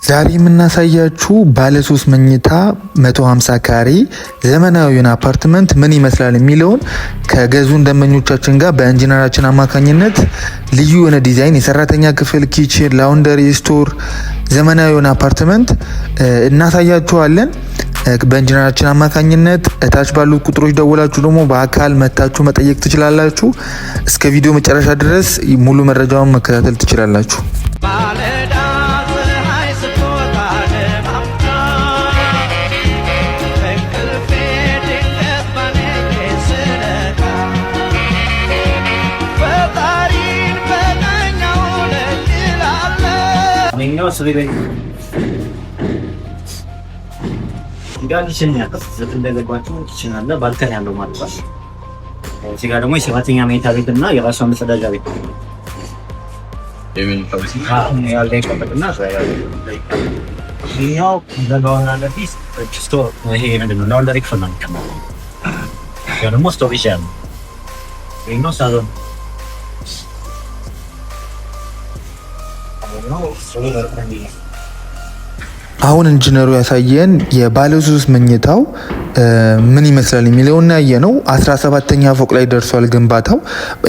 ዛሬ የምናሳያችሁ ባለ 3 መኝታ 150 ካሬ ዘመናዊውን አፓርትመንት ምን ይመስላል የሚለውን ከገዙን ደንበኞቻችን ጋር በኢንጂነራችን አማካኝነት ልዩ የሆነ ዲዛይን የሰራተኛ ክፍል፣ ኪችን፣ ላውንደሪ፣ ስቶር ዘመናዊውን አፓርትመንት እናሳያችኋለን። በኢንጂነራችን አማካኝነት እታች ባሉት ቁጥሮች ደውላችሁ ደግሞ በአካል መታችሁ መጠየቅ ትችላላችሁ። እስከ ቪዲዮ መጨረሻ ድረስ ሙሉ መረጃውን መከታተል ትችላላችሁ። ኪችን ያከፍተት እንደገባችሁ ኪችን አለ፣ ባልከን ያለው ማለት ነው። እዚህ ጋር ደግሞ የሰራተኛ መኝታ ቤት እና የራሷ መጸዳጃ ቤት ነው። ያለ ይቀመጥና ይሄው ዘጋውና ለፊስ ስቶር ይሄ ምንድን ነው ላውንደሪ ክፍል ነው የሚቀመጠው። ያው ደግሞ ስቶሬጅ ያለው ይሄ ነው ሳሎን አሁን ኢንጂነሩ ያሳየን የባለ 3 መኝታው ምን ይመስላል የሚለውና ያየነው 17ኛ ፎቅ ላይ ደርሷል ግንባታው።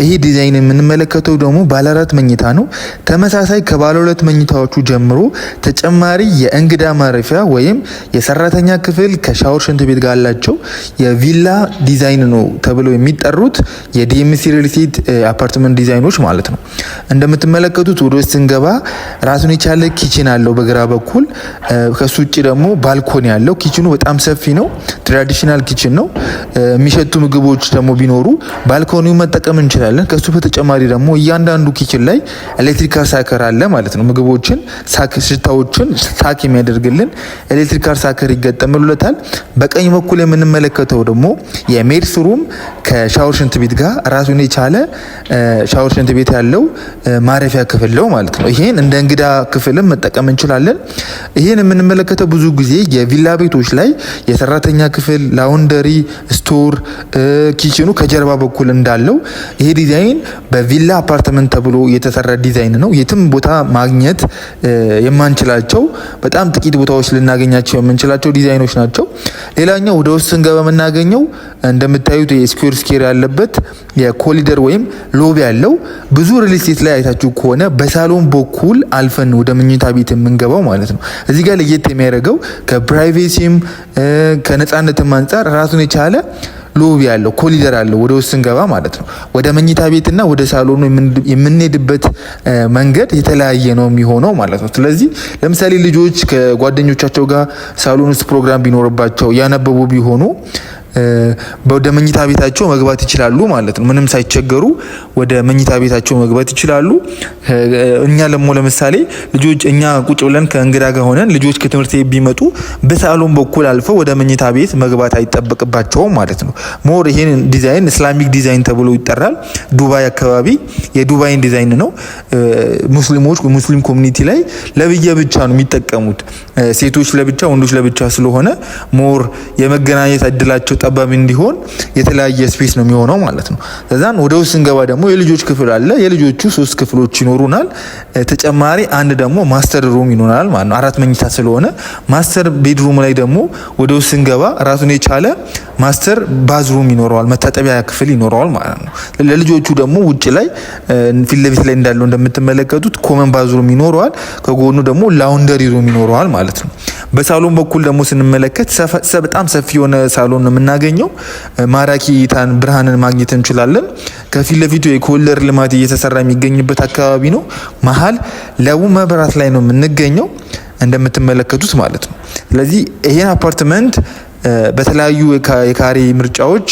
ይሄ ዲዛይን የምንመለከተው ደግሞ ባለ 4 መኝታ ነው። ተመሳሳይ ከባለ 2 መኝታዎቹ ጀምሮ ተጨማሪ የእንግዳ ማረፊያ ወይም የሰራተኛ ክፍል ከሻወር ሽንት ቤት ጋር አላቸው። የቪላ ዲዛይን ነው ተብለው የሚጠሩት የዲኤምሲ ሪል ስቴት አፓርትመንት ዲዛይኖች ማለት ነው። እንደምትመለከቱት ወደ ውስጥ ስንገባ ራሱን የቻለ ኪችን አለው በግራ በኩል። ከሱ ውጭ ደግሞ ባልኮኒ ያለው ኪችኑ በጣም ሰፊ ነው። ትራዲሽናል ኪችን ነው። የሚሸቱ ምግቦች ደግሞ ቢኖሩ ባልኮኒው መጠቀም እንችላለን። ከሱ በተጨማሪ ደግሞ እያንዳንዱ ኪችን ላይ ኤሌክትሪካል ሳከር አለ ማለት ነው። ምግቦችን ሽታዎችን ሳክ የሚያደርግልን ኤሌክትሪካል ሳከር ይገጠምሉታል። በቀኝ በኩል የምንመለከተው ደግሞ የሜድስ ሩም ከሻወር ሽንት ቤት ጋር ራሱን የቻለ ሻወር ሽንት ቤት ያለው ማረፊያ ክፍል ነው ማለት ነው። ይሄን እንደ እንግዳ ክፍልም መጠቀም እንችላለን። ይሄን የምንመለከተው ብዙ ጊዜ የቪላ ቤቶች ላይ የሰራተኛ ክፍል፣ ላውንደሪ፣ ስቶር፣ ኪችኑ ከጀርባ በኩል እንዳለው ይሄ ዲዛይን በቪላ አፓርትመንት ተብሎ የተሰራ ዲዛይን ነው። የትም ቦታ ማግኘት የማንችላቸው በጣም ጥቂት ቦታዎች ልናገኛቸው የምንችላቸው ዲዛይኖች ናቸው። ሌላኛው ወደ ውስጥ ስንገባ የምናገኘው እንደምታዩት የስኩዌር ያለበት የኮሊደር ወይም ሎቢ ያለው ብዙ ሪል ስቴት ላይ አይታችሁ ከሆነ በሳሎን በኩል አልፈን ወደ መኝታ ቤት የምንገባው ማለት ነው። እዚህ ጋር ለየት የሚያደርገው ከፕራይቬሲም ከነጻነትም አንጻር ራሱን የቻለ ሎቢ ያለው ኮሊደር አለው ወደ ውስጥ ስንገባ ማለት ነው። ወደ መኝታ ቤትና ወደ ሳሎኑ የምንሄድበት መንገድ የተለያየ ነው የሚሆነው ማለት ነው። ስለዚህ ለምሳሌ ልጆች ከጓደኞቻቸው ጋር ሳሎን ውስጥ ፕሮግራም ቢኖርባቸው ያነበቡ ቢሆኑ ወደ መኝታ ቤታቸው መግባት ይችላሉ ማለት ነው። ምንም ሳይቸገሩ ወደ መኝታ ቤታቸው መግባት ይችላሉ። እኛ ለምሳሌ ልጆች እኛ ቁጭ ብለን ከእንግዳ ጋር ሆነን ልጆች ከትምህርት ቤት ቢመጡ በሳሎን በኩል አልፈው ወደ መኝታ ቤት መግባት አይጠበቅባቸውም ማለት ነው። ሞር ይሄን ዲዛይን ኢስላሚክ ዲዛይን ተብሎ ይጠራል። ዱባይ አካባቢ የዱባይን ዲዛይን ነው። ሙስሊም ኮሚኒቲ ላይ ለብቻ ብቻ ነው የሚጠቀሙት። ሴቶች ለብቻ ወንዶች ለብቻ ስለሆነ ሞር የመገናኘት እድላቸው ጠባብ እንዲሆን የተለያየ ስፔስ ነው የሚሆነው ማለት ነው። ከዛን ወደ ውስጥ ስንገባ ደግሞ የልጆች ክፍል አለ። የልጆቹ 3 ክፍሎች ይኖሩናል። ተጨማሪ አንድ ደግሞ ማስተር ሩም ይኖራል ማለት ነው። 4 መኝታ ስለሆነ ማስተር ቤድሩም ላይ ደግሞ ወደ ውስጥ ስንገባ ራሱን የቻለ ማስተር ባዝሩም ይኖረዋል፣ መታጠቢያ ክፍል ይኖረዋል ማለት ነው። ለልጆቹ ደግሞ ውጭ ላይ ፊት ለፊት ላይ እንዳለው እንደምትመለከቱት ኮመን ባዝሩም ይኖረዋል። ከጎኑ ደግሞ ላውንደሪ ሩም ይኖረዋል ማለት ነው። በሳሎን በኩል ደግሞ ስንመለከት በጣም ሰፊ የሆነ ሳሎን ነው የምናገኘው። ማራኪ እይታን ብርሃንን ማግኘት እንችላለን። ከፊት ለፊቱ የኮሪደር ልማት እየተሰራ የሚገኝበት አካባቢ ነው። መሀል ለው መብራት ላይ ነው የምንገኘው እንደምትመለከቱት ማለት ነው። ስለዚህ ይሄን አፓርትመንት በተለያዩ የካሬ ምርጫዎች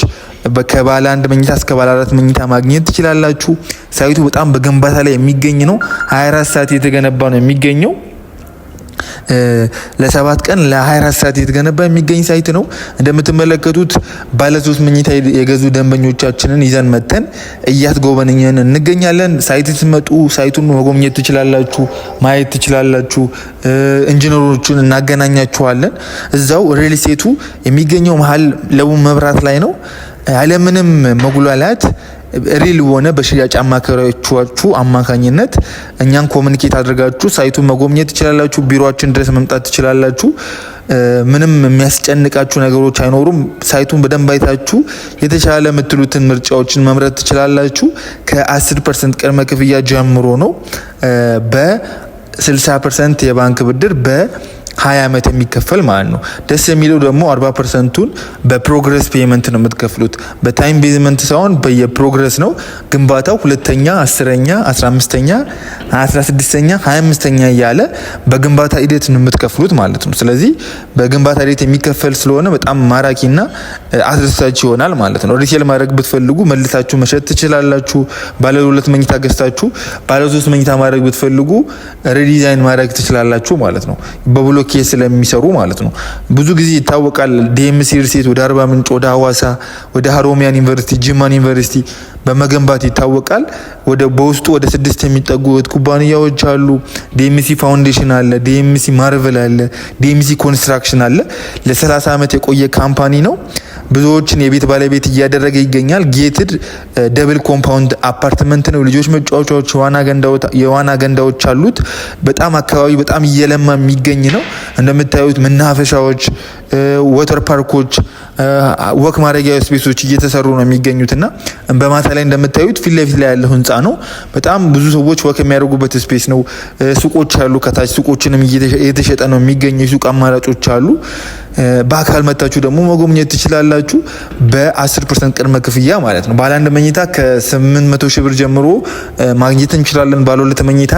ከባለ 1 መኝታ እስከ ባለ 4 መኝታ ማግኘት ትችላላችሁ። ሳይቱ በጣም በግንባታ ላይ የሚገኝ ነው። 24 ሰዓት የተገነባ ነው የሚገኘው። ለ7 ቀን ለ24 ሰዓት የተገነባ የሚገኝ ሳይት ነው። እንደምትመለከቱት ባለ 3 መኝታ የገዙ ደንበኞቻችንን ይዘን መተን እያስጎበኘን እንገኛለን። ሳይት ስትመጡ ሳይቱን መጎብኘት ትችላላችሁ፣ ማየት ትችላላችሁ። ኢንጂነሮቹን እናገናኛችኋለን። እዛው ሪል ስቴቱ የሚገኘው መሀል ለው መብራት ላይ ነው። ያለምንም መጉላላት ሪል ሆነ በሽያጭ አማካሪዎቻችሁ አማካኝነት እኛን ኮሙኒኬት አድርጋችሁ ሳይቱን መጎብኘት ትችላላችሁ። ቢሮአችን ድረስ መምጣት ትችላላችሁ። ምንም የሚያስጨንቃችሁ ነገሮች አይኖሩም። ሳይቱን በደንብ አይታችሁ የተሻለ የምትሉትን ምርጫዎችን መምረጥ ትችላላችሁ። ከ10% ቅድመ ክፍያ ጀምሮ ነው። በ60% የባንክ ብድር በ20 ዓመት የሚከፈል ማለት ነው። ደስ የሚለው ደግሞ 40%ቱን በፕሮግረስ ፔመንት ነው የምትከፍሉት። በታይም ቤዝመንት ሳይሆን በየፕሮግረስ ነው። ግንባታው 2ኛ፣ 10ኛ፣ 15ኛ፣ 16ኛ፣ 25ኛ እያለ በግንባታ ሂደት ነው የምትከፍሉት ማለት ነው። ስለዚህ በግንባታ ሂደት የሚከፈል ስለሆነ በጣም ማራኪና አስደሳች ይሆናል ማለት ነው። ሪሴል ማድረግ ብትፈልጉ መልሳችሁ መሸጥ ትችላላችሁ። ባለ 2 መኝታ ገዝታችሁ ባለ 3 መኝታ ማድረግ ብትፈልጉ ሪዲዛይን ማድረግ ትችላላችሁ ማለት ነው። በብሎኬ ስለሚሰሩ ማለት ነው። ብዙ ጊዜ ይታወቃል። ዲኤምሲ ሪልስቴት ወደ አርባ ምንጭ፣ ወደ ሀዋሳ፣ ወደ ሀሮሚያን ዩኒቨርሲቲ፣ ጅማን ዩኒቨርሲቲ በመገንባት ይታወቃል። በውስጡ ወደ 6 የሚጠጉ ኩባንያዎች አሉ። ዲኤምሲ ፋውንዴሽን አለ፣ ዲኤምሲ ማርቨል አለ፣ ዲኤምሲ ኮንስትራክሽን አለ። ለ30 ዓመት የቆየ ካምፓኒ ነው። ብዙዎችን የቤት ባለቤት እያደረገ ይገኛል። ጌትድ ደብል ኮምፓውንድ አፓርትመንት ነው። ልጆች መጫወቻዎች፣ የዋና ገንዳዎች አሉት። በጣም አካባቢ በጣም እየለማ የሚገኝ ነው። እንደምታዩት መናፈሻዎች፣ ወተር ፓርኮች፣ ወክ ማድረጊያ ስፔሶች እየተሰሩ ነው የሚገኙትና በማታ ላይ እንደምታዩት ፊት ለፊት ላይ ያለው ህንጻ ነው። በጣም ብዙ ሰዎች ወክ የሚያደርጉበት ስፔስ ነው። ሱቆች አሉ። ከታች ሱቆችንም እየተሸጠ ነው የሚገኘው። የሱቅ አማራጮች አሉ። በአካል መታችሁ ደግሞ መጎብኘት ትችላላችሁ። በ10% ቅድመ ክፍያ ማለት ነው። ባለ 1 መኝታ ከ800 ሺህ ብር ጀምሮ ማግኘት እንችላለን። ባለ 2 መኝታ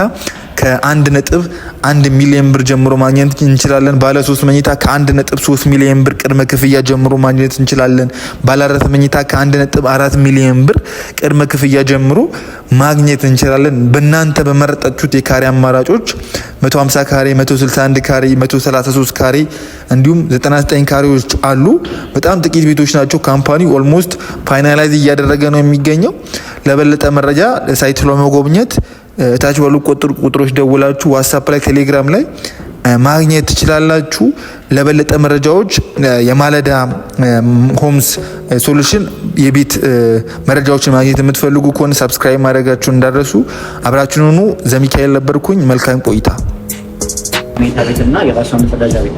ከ1.1 ሚሊዮን ብር ጀምሮ ማግኘት እንችላለን። ባለ 3 መኝታ ከ1.3 ሚሊዮን ብር ቅድመ ክፍያ ጀምሮ ማግኘት እንችላለን። ባለ 4 መኝታ ከ1.4 ሚሊዮን ብር ቅድመ ክፍያ ጀምሮ ማግኘት እንችላለን። በእናንተ በመረጣችሁት የካሬ አማራጮች 150 ካሬ፣ 161 ካሬ፣ 133 ካሬ እንዲሁም 99 ካሬዎች አሉ። በጣም ጥቂት ቤቶች ናቸው። ካምፓኒው ኦልሞስት ፋይናላይዝ እያደረገ ነው የሚገኘው። ለበለጠ መረጃ ሳይት ለመጎብኘት ታች ባሉ ቁጥሮች ደውላችሁ ዋትስአፕ ላይ፣ ቴሌግራም ላይ ማግኘት ትችላላችሁ። ለበለጠ መረጃዎች የማለዳ ሆምስ ሶሉሽን የቤት መረጃዎችን ማግኘት የምትፈልጉ ከሆነ ሰብስክራይብ ማድረጋችሁን እንዳትረሱ። አብራችሁን ሁኑ። ዘሚካኤል ነበርኩኝ። መልካም ቆይታ። መኝታ ቤትና የራሷ መጸዳጃ ቤት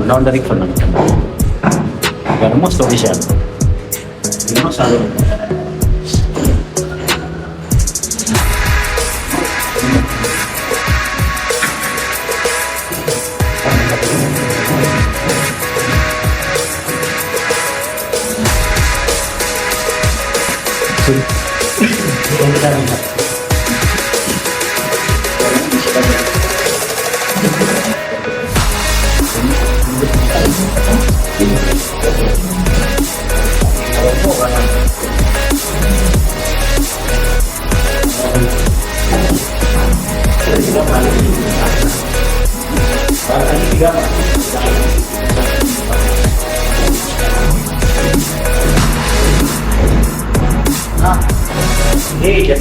ላውንደሪ ክፍል ነው። ደግሞ ስቶሬጅ ያለው ሳሎን Hey,